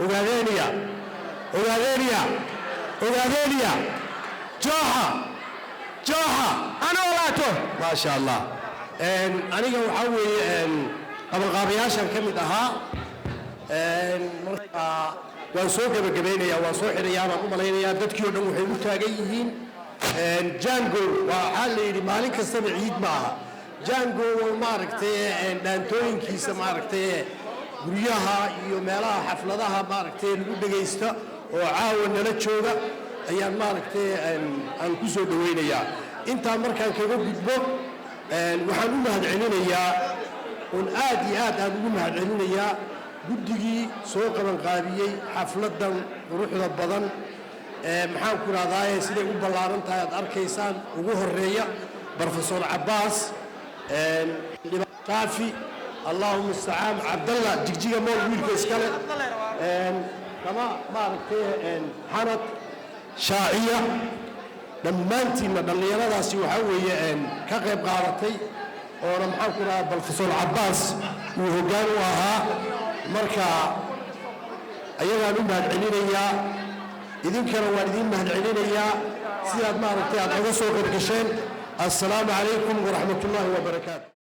أوغادينيا أوغادينيا أوغادينيا جوحة أنا ولاته ما شاء الله. أنا جو حوي قبل غابياشا كم دها وانسوق بجبينيا وانسوق حريانا وملايين دتكيو دم وحيد تاجيين جانجو وحالي مالك السبع عيد معها جانجو ماركتي دانتوين كيس ماركتي guryaha iyo meelaha xafladaha maaragtay lagu dhageysto oo caawan nala jooga ayaan maaragtay aan ku soo dhaweynayaa inta markaan kaga gudbo waxaan u mahadcelinayaa aad iyo aad aan ugu mahadcelinayaa guddigii soo qaban qaabiyay xafladan quruxda badan maxaan ku raadaaye siday u ballaaran tahay aad arkaysaan ugu horeeya Professor Abbas Shaafi اللهم استعان عبد الله جيجيا مول ويلك اسكاله كما ماركتي حنط شاعيه دمانتي ما دليرadaasi waxa weeye ka qayb qaadatay oo maxaan ku raad Professor Abbas uu hogaan u ahaa marka ayaga u mahadcelinayaa idinkana waan idin mahadcelinayaa sidaad maaragtay aad uga soo qorgasheen assalaamu alaykum wa rahmatullahi wa barakaatuh.